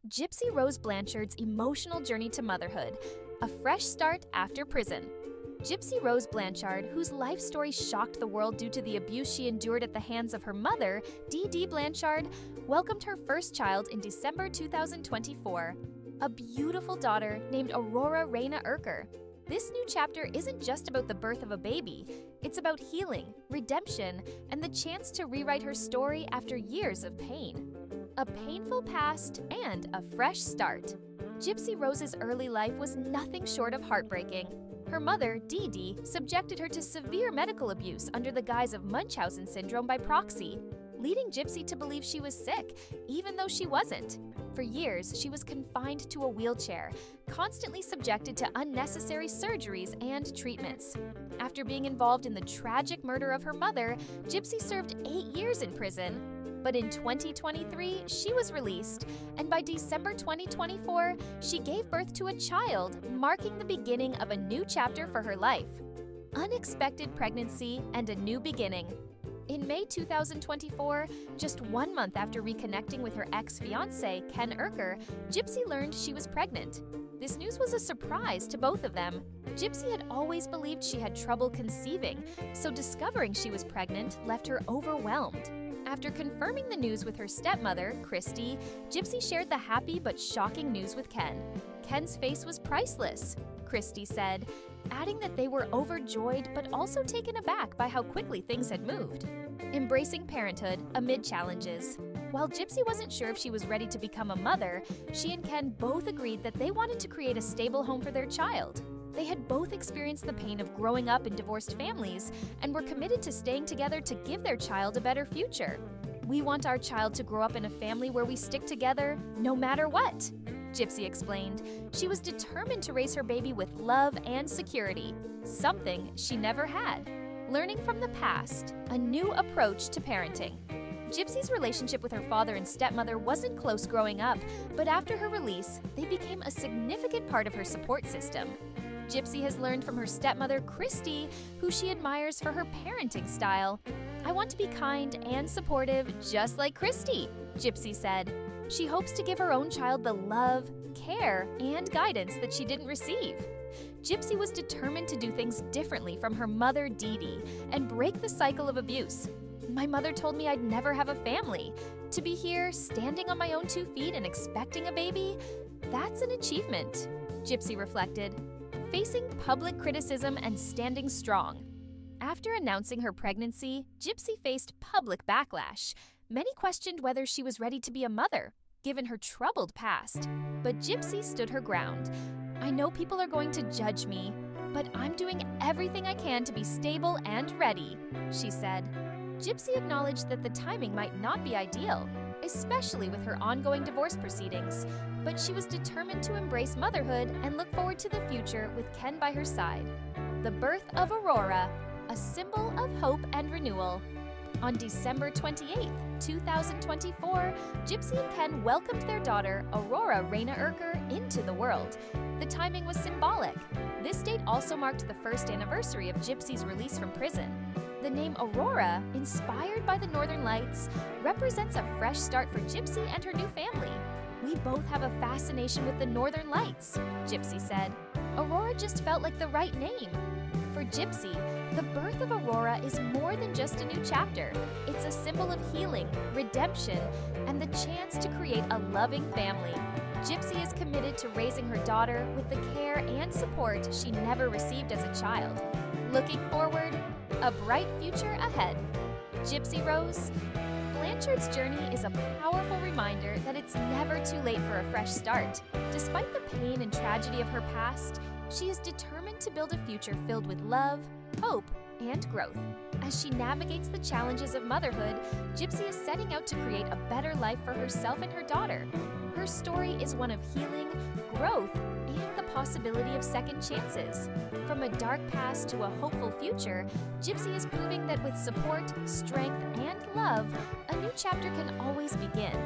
Gypsy Rose Blanchard's emotional journey to motherhood, a fresh start after prison. Gypsy Rose Blanchard, whose life story shocked the world due to the abuse she endured at the hands of her mother, Dee Blanchard, welcomed her first child in December 2024, a beautiful daughter named Aurora Reyna Erker. This new chapter isn't just about the birth of a baby, it's about healing, redemption, and the chance to rewrite her story after years of pain. A painful past and a fresh start. Gypsy Rose's early life was nothing short of heartbreaking. Her mother, Dee, subjected her to severe medical abuse under the guise of Munchausen syndrome by proxy, leading Gypsy to believe she was sick, even though she wasn't. For years, she was confined to a wheelchair, constantly subjected to unnecessary surgeries and treatments. After being involved in the tragic murder of her mother, Gypsy served 8 years in prison. But in 2023, she was released, and by December 2024, she gave birth to a child, marking the beginning of a new chapter for her life. Unexpected pregnancy and a new beginning. In May 2024, just 1 month after reconnecting with her ex-fiancé, Ken Erker, Gypsy learned she was pregnant. This news was a surprise to both of them. Gypsy had always believed she had trouble conceiving, so discovering she was pregnant left her overwhelmed. After confirming the news with her stepmother, Christy, Gypsy shared the happy but shocking news with Ken. Ken's face was priceless, Christy said, adding that they were overjoyed but also taken aback by how quickly things had moved. Embracing parenthood amid challenges. While Gypsy wasn't sure if she was ready to become a mother, she and Ken both agreed that they wanted to create a stable home for their child. They had both experienced the pain of growing up in divorced families and were committed to staying together to give their child a better future. "We want our child to grow up in a family where we stick together no matter what," Gypsy explained. She was determined to raise her baby with love and security, something she never had. Learning from the past, a new approach to parenting. Gypsy's relationship with her father and stepmother wasn't close growing up, but after her release, they became a significant part of her support system. Gypsy has learned from her stepmother, Christy, who she admires for her parenting style. "I want to be kind and supportive, just like Christy," Gypsy said. She hopes to give her own child the love, care, and guidance that she didn't receive. Gypsy was determined to do things differently from her mother, Dee, and break the cycle of abuse. "My mother told me I'd never have a family. To be here, standing on my own 2 feet and expecting a baby, that's an achievement," Gypsy reflected. Facing public criticism and standing strong. After announcing her pregnancy, Gypsy faced public backlash. Many questioned whether she was ready to be a mother, given her troubled past. But Gypsy stood her ground. "I know people are going to judge me, but I'm doing everything I can to be stable and ready," she said. Gypsy acknowledged that the timing might not be ideal, especially with her ongoing divorce proceedings, but she was determined to embrace motherhood and look forward to the future with Ken by her side. The birth of Aurora, a symbol of hope and renewal. On December 28, 2024, Gypsy and Ken welcomed their daughter, Aurora Reyna Erker, into the world. The timing was symbolic. This date also marked the first anniversary of Gypsy's release from prison. The name Aurora, inspired by the Northern Lights, represents a fresh start for Gypsy and her new family. "We both have a fascination with the Northern Lights," Gypsy said. Aurora just felt like the right name. For Gypsy, the birth of Aurora is more than just a new chapter. It's a symbol of healing, redemption, and the chance to create a loving family. Gypsy is committed to raising her daughter with the care and support she never received as a child. Looking forward, a bright future ahead. Gypsy Rose Blanchard's journey is a powerful reminder that it's never too late for a fresh start. Despite the pain and tragedy of her past, she is determined to build a future filled with love, hope, and growth. As she navigates the challenges of motherhood, Gypsy is setting out to create a better life for herself and her daughter. Her story is one of healing, growth, and the possibility of second chances. From a dark past to a hopeful future, Gypsy is proving that with support, strength, and love, a new chapter can always begin.